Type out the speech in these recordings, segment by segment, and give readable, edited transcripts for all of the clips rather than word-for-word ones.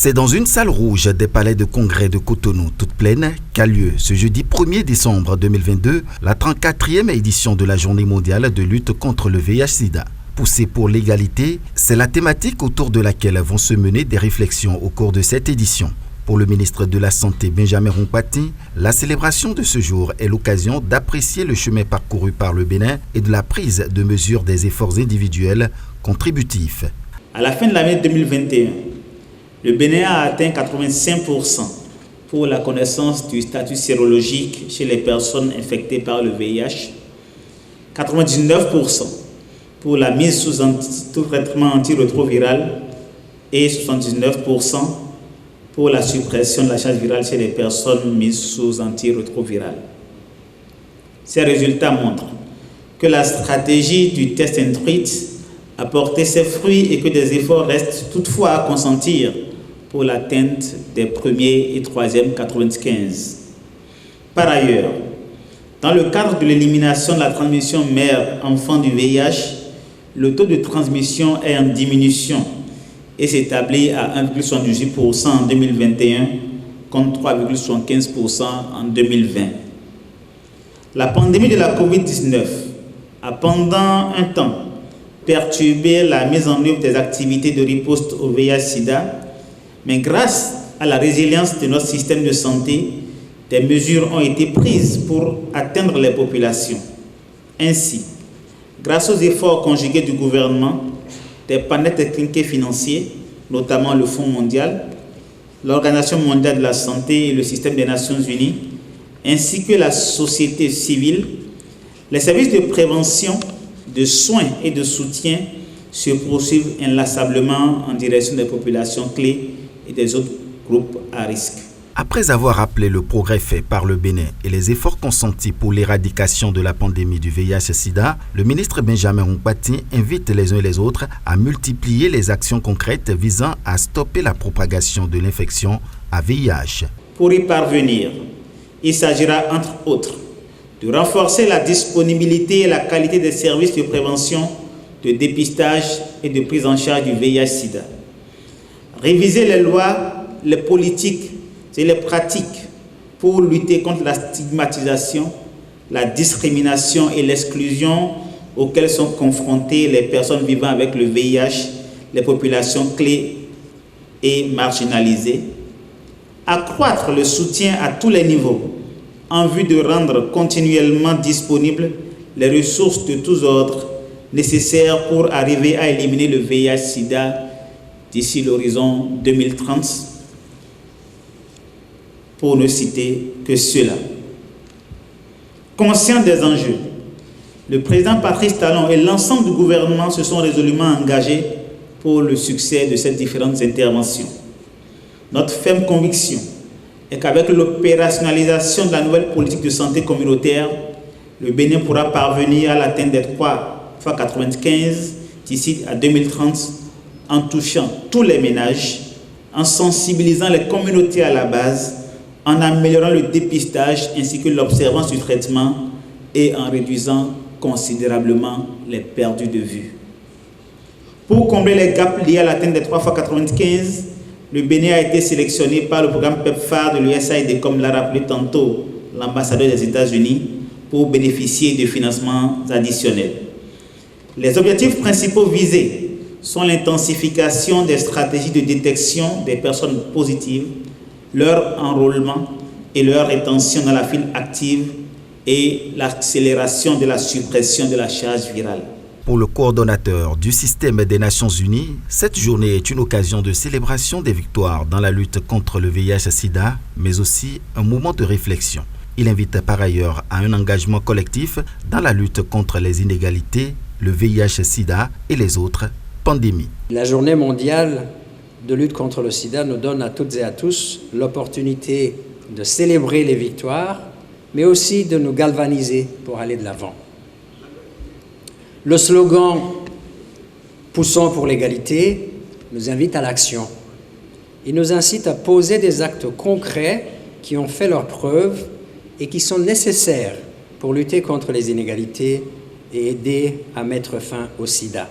C'est dans une salle rouge des palais de congrès de Cotonou, toute pleine, qu'a lieu ce jeudi 1er décembre 2022 la 34e édition de la Journée mondiale de lutte contre le VIH-Sida. Pousser pour l'égalité, c'est la thématique autour de laquelle vont se mener des réflexions au cours de cette édition. Pour le ministre de la Santé Benjamin Rompati, la célébration de ce jour est l'occasion d'apprécier le chemin parcouru par le Bénin et de la prise de mesure des efforts individuels contributifs. À la fin de l'année 2021, le Bénin a atteint 85% pour la connaissance du statut sérologique chez les personnes infectées par le VIH, 99% pour la mise sous traitement antirétroviral et 79% pour la suppression de la charge virale chez les personnes mises sous antirétroviral. Ces résultats montrent que la stratégie du test and treat a porté ses fruits et que des efforts restent toutefois à consentir pour l'atteinte des premiers et troisièmes 95. Par ailleurs, dans le cadre de l'élimination de la transmission mère-enfant du VIH, le taux de transmission est en diminution et s'établit à 1,78% en 2021 contre 3,75% en 2020. La pandémie de la COVID-19 a pendant un temps perturbé la mise en œuvre des activités de riposte au VIH-Sida, mais grâce à la résilience de notre système de santé, des mesures ont été prises pour atteindre les populations. Ainsi, grâce aux efforts conjugués du gouvernement, des partenaires techniques et financiers, notamment le Fonds mondial, l'Organisation mondiale de la santé et le système des Nations unies, ainsi que la société civile, les services de prévention, de soins et de soutien se poursuivent inlassablement en direction des populations clés et des autres groupes à risque. Après avoir rappelé le progrès fait par le Bénin et les efforts consentis pour l'éradication de la pandémie du VIH-Sida, le ministre Benjamin Rompati invite les uns et les autres à multiplier les actions concrètes visant à stopper la propagation de l'infection à VIH. Pour y parvenir, il s'agira entre autres de renforcer la disponibilité et la qualité des services de prévention, de dépistage et de prise en charge du VIH-Sida. Réviser les lois, les politiques et les pratiques pour lutter contre la stigmatisation, la discrimination et l'exclusion auxquelles sont confrontées les personnes vivant avec le VIH, les populations clés et marginalisées. Accroître le soutien à tous les niveaux en vue de rendre continuellement disponibles les ressources de tous ordres nécessaires pour arriver à éliminer le VIH-Sida d'ici l'horizon 2030, pour ne citer que cela. Conscient des enjeux, le président Patrice Talon et l'ensemble du gouvernement se sont résolument engagés pour le succès de ces différentes interventions. Notre ferme conviction est qu'avec l'opérationnalisation de la nouvelle politique de santé communautaire, le Bénin pourra parvenir à l'atteinte des 3x95 d'ici à 2030 en touchant tous les ménages, en sensibilisant les communautés à la base, en améliorant le dépistage ainsi que l'observance du traitement et en réduisant considérablement les perdus de vue. Pour combler les gaps liés à l'atteinte des 3x95, le Bénin a été sélectionné par le programme PEPFAR de l'USAID, comme l'a rappelé tantôt l'ambassadeur des États-Unis, pour bénéficier de financements additionnels. Les objectifs principaux visés sont l'intensification des stratégies de détection des personnes positives, leur enrôlement et leur rétention dans la file active et l'accélération de la suppression de la charge virale. Pour le coordonnateur du système des Nations Unies, cette journée est une occasion de célébration des victoires dans la lutte contre le VIH-Sida, mais aussi un moment de réflexion. Il invite par ailleurs à un engagement collectif dans la lutte contre les inégalités, le VIH-Sida et les autres pandémies. La journée mondiale de lutte contre le sida nous donne à toutes et à tous l'opportunité de célébrer les victoires, mais aussi de nous galvaniser pour aller de l'avant. Le slogan « Poussons pour l'égalité » nous invite à l'action. Il nous incite à poser des actes concrets qui ont fait leurs preuves et qui sont nécessaires pour lutter contre les inégalités et aider à mettre fin au sida.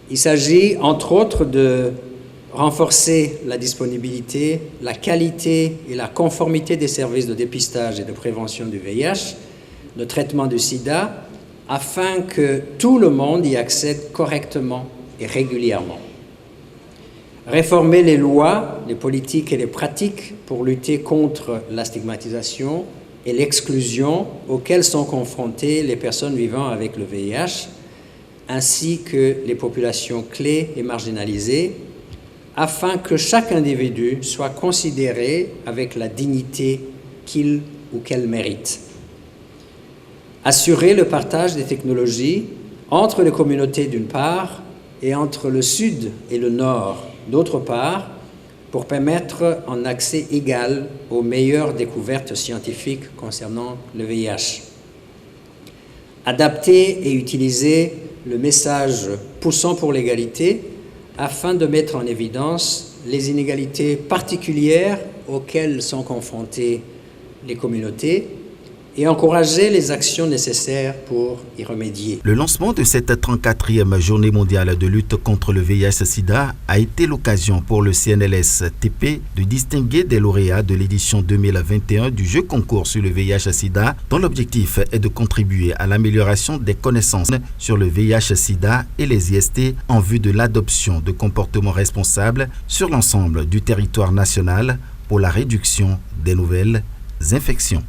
Il s'agit, entre autres, de renforcer la disponibilité, la qualité et la conformité des services de dépistage et de prévention du VIH, de traitement du sida, afin que tout le monde y accède correctement et régulièrement. Réformer les lois, les politiques et les pratiques pour lutter contre la stigmatisation et l'exclusion auxquelles sont confrontées les personnes vivant avec le VIH, ainsi que les populations clés et marginalisées, afin que chaque individu soit considéré avec la dignité qu'il ou qu'elle mérite. Assurer le partage des technologies entre les communautés d'une part et entre le Sud et le Nord d'autre part, pour permettre un accès égal aux meilleures découvertes scientifiques concernant le VIH. Adapter et utiliser le message poussant pour l'égalité afin de mettre en évidence les inégalités particulières auxquelles sont confrontées les communautés et encourager les actions nécessaires pour y remédier. Le lancement de cette 34e journée mondiale de lutte contre le VIH-Sida a été l'occasion pour le CNLS-TP de distinguer des lauréats de l'édition 2021 du jeu concours sur le VIH-Sida, dont l'objectif est de contribuer à l'amélioration des connaissances sur le VIH-Sida et les IST en vue de l'adoption de comportements responsables sur l'ensemble du territoire national pour la réduction des nouvelles infections.